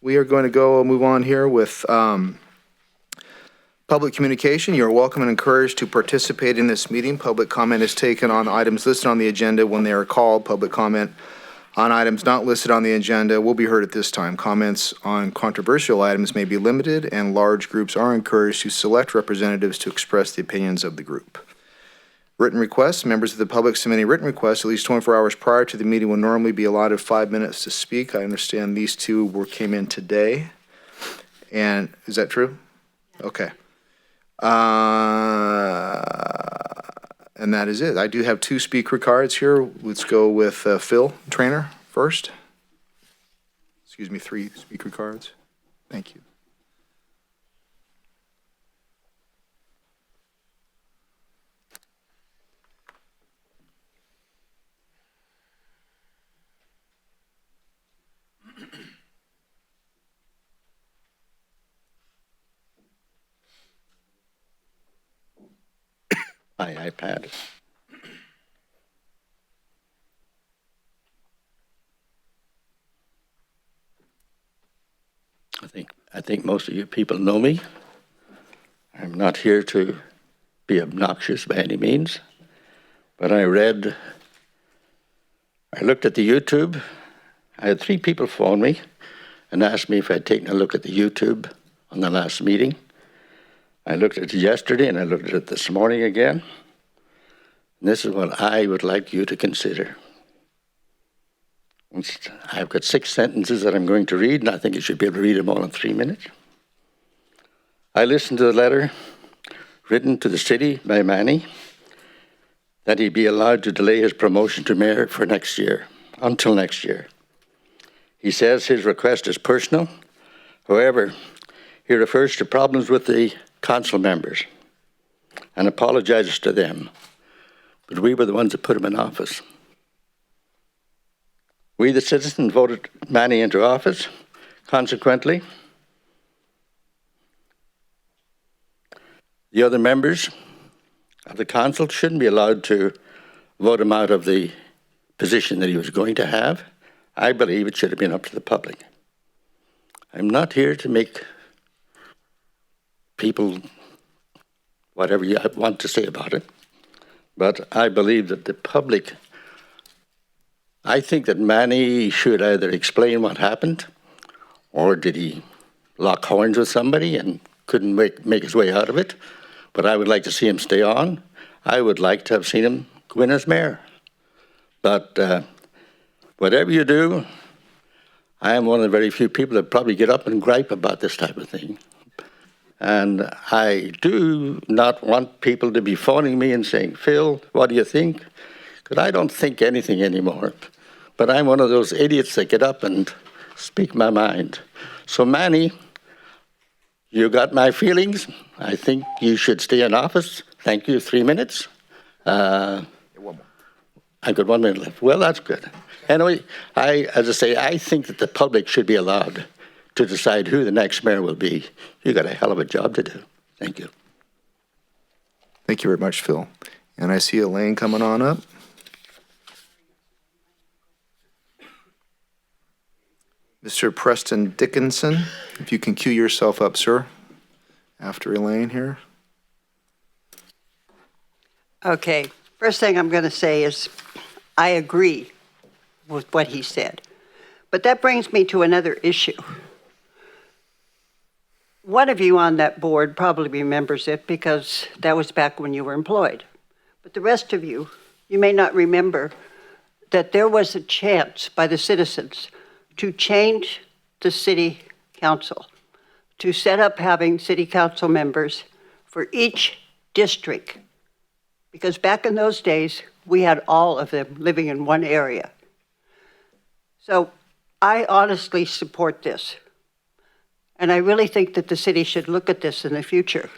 We are going to move on here with public communication. You are welcome and encouraged to participate in this meeting. Public comment is taken on items listed on the agenda when they are called. Public comment on items not listed on the agenda will be heard at this time. Comments on controversial items may be limited, and large groups are encouraged to select representatives to express the opinions of the group. Written requests. Members of the public submitting written requests at least 24 hours prior to the meeting will normally be allotted 5 minutes to speak. I understand these two came in today. And is that true? Okay. And that is it. I do have 2 speaker cards here. Let's go with Phil Trainer first. Excuse me, 3 speaker cards. Thank you. My iPad. I think most of you people know me. I'm not here to be obnoxious by any means, but I looked at the YouTube. I had 3 people phone me and asked me if I'd taken a look at the YouTube on the last meeting. I looked at it yesterday and I looked at it this morning again. And this is what I would like you to consider. I've got 6 sentences that I'm going to read, and I think you should be able to read them all in 3 minutes. I listened to the letter written to the city by Manny that he be allowed to delay his promotion to mayor for next year, until next year. He says his request is personal. However, he refers to problems with the council members and apologizes to them. But we were the ones that put him in office. We, the citizens, voted Manny into office. Consequently, the other members of the council shouldn't be allowed to vote him out of the position that he was going to have. I believe it should have been up to the public. I'm not here to make people whatever you want to say about it, but I believe that the public, I think that Manny should either explain what happened, or did he lock horns with somebody and couldn't make his way out of it. But I would like to see him stay on. I would like to have seen him win as mayor. But whatever you do, I am one of the very few people that probably get up and gripe about this type of thing. And I do not want people to be phoning me and saying, Phil, what do you think? Because I don't think anything anymore. But I'm one of those idiots that get up and speak my mind. So Manny, you got my feelings. I think you should stay in office. Thank you. 3 minutes. I've got 1 minute left. Well, that's good. Anyway, as I say, I think that the public should be allowed to decide who the next mayor will be. You got a hell of a job to do. Thank you. Thank you very much, Phil. And I see Elaine coming on up. Mr. Preston Dickinson, if you can cue yourself up, sir, after Elaine here. Okay, first thing I'm going to say is I agree with what he said. But that brings me to another issue. One of you on that board probably remembers it because that was back when you were employed. But the rest of you, you may not remember that there was a chance by the citizens to change the city council, to set up having city council members for each district. Because back in those days, we had all of them living in one area. So I honestly support this. And I really think that the city should look at this in the future.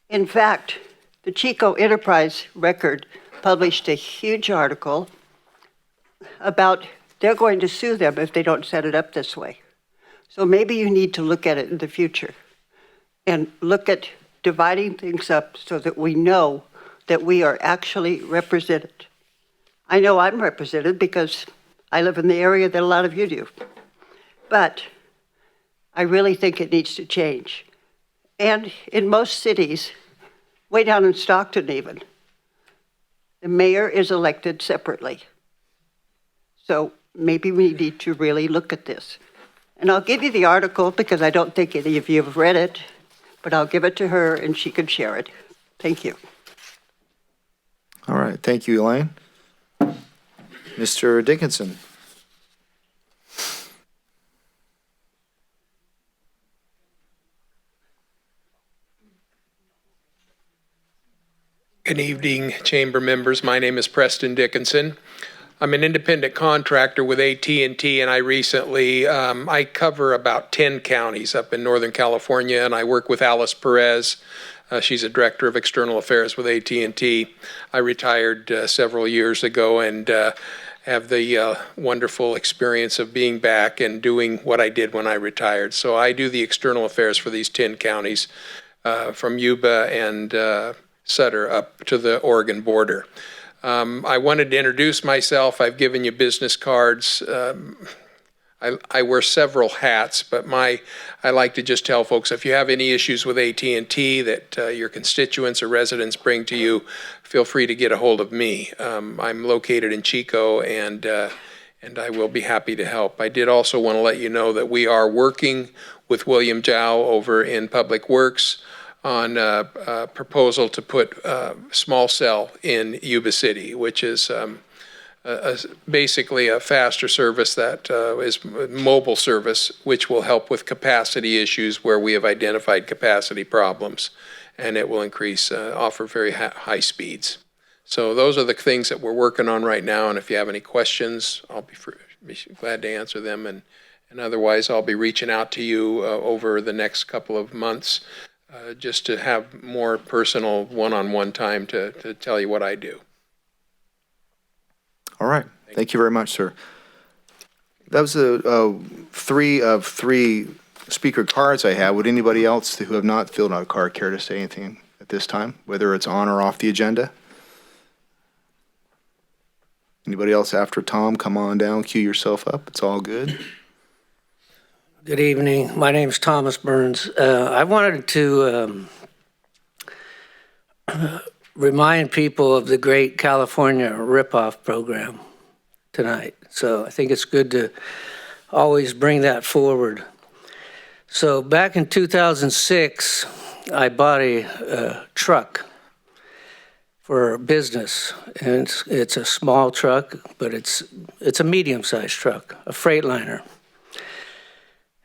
In fact, the Chico Enterprise Record published a huge article about they're going to sue them if they don't set it up this way. So maybe you need to look at it in the future and look at dividing things up so that we know that we are actually represented. I know I'm represented because I live in the area that a lot of you do. But I really think it needs to change. And in most cities, way down in Stockton even, the mayor is elected separately. So maybe we need to really look at this. And I'll give you the article because I don't think any of you have read it, but I'll give it to her and she can share it. Thank you. All right, thank you, Elaine. Mr. Dickinson. Good evening, chamber members. My name is Preston Dickinson. I'm an independent contractor with AT&T, and I recently, I cover about 10 counties up in Northern California, and I work with Alice Perez. She's a director of external affairs with AT&T. I retired several years ago and have the wonderful experience of being back and doing what I did when I retired. So I do the external affairs for these 10 counties from Yuba and Sutter up to the Oregon border. I wanted to introduce myself. I've given you business cards. I wear several hats, but I like to just tell folks, if you have any issues with AT&T that your constituents or residents bring to you, feel free to get a hold of me. I'm located in Chico, and I will be happy to help. I did also want to let you know that we are working with William Jow over in Public Works on a proposal to put small cell in Yuba City, which is basically a faster service that is mobile service, which will help with capacity issues where we have identified capacity problems, and it will offer very high speeds. So those are the things that we're working on right now, and if you have any questions, I'll be glad to answer them, and otherwise I'll be reaching out to you over the next couple of months just to have more personal one-on-one time to tell you what I do. All right. Thank you very much, sir. That was three of three speaker cards I have. Would anybody else who have not filled out a card care to say anything at this time, whether it's on or off the agenda? Anybody else after Tom? Come on down, queue yourself up. It's all good. Good evening. My name is Thomas Burns. I wanted to remind people of the great California ripoff program tonight. So I think it's good to always bring that forward. So back in 2006, I bought a truck for business, and it's a small truck, but it's a medium-sized truck, a Freightliner.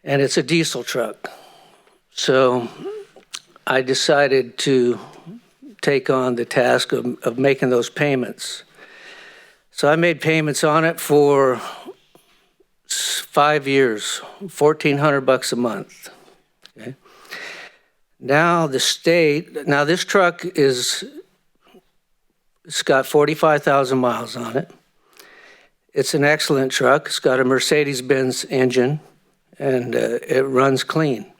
And it's a diesel truck. So I decided to take on the task of making those payments. So I made payments on it for 5 years, $1,400 a month. Okay. Now this truck it's got 45,000 miles on it. It's an excellent truck. It's got a Mercedes-Benz engine, and it runs clean.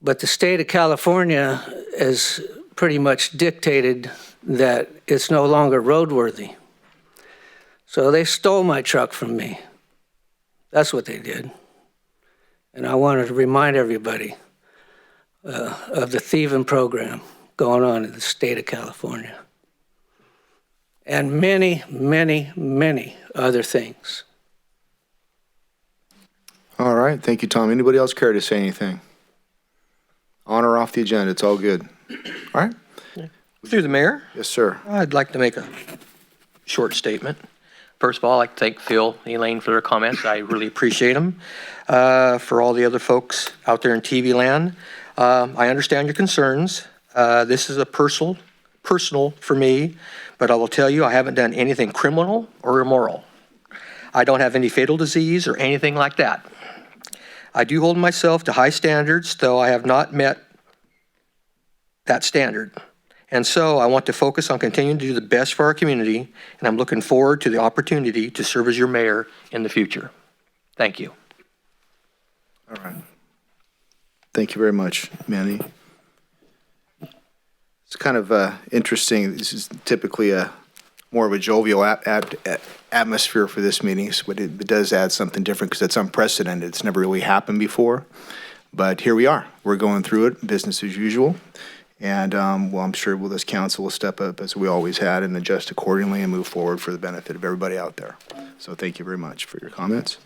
But the state of California has pretty much dictated that it's no longer roadworthy. So they stole my truck from me. That's what they did. And I wanted to remind everybody of the thieving program going on in the state of California. And many, many, many other things. All right. Thank you, Tom. Anybody else care to say anything? On or off the agenda? It's all good. All right. Through the mayor, Yes, sir. I'd like to make a short statement. First of all, I'd like to thank Phil and Elaine for their comments. I really appreciate them. For all the other folks out there in TV land, I understand your concerns. This is a personal for me, but I will tell you I haven't done anything criminal or immoral. I don't have any fatal disease or anything like that. I do hold myself to high standards, though I have not met that standard. And so I want to focus on continuing to do the best for our community, and I'm looking forward to the opportunity to serve as your mayor in the future. Thank you. All right. Thank you very much, Manny. It's kind of interesting. This is typically a more of a jovial atmosphere for this meeting, but it does add something different because it's unprecedented. It's never really happened before. But here we are. We're going through it, business as usual. And, well, I'm sure this council will step up as we always had and adjust accordingly and move forward for the benefit of everybody out there. So thank you very much for your comments.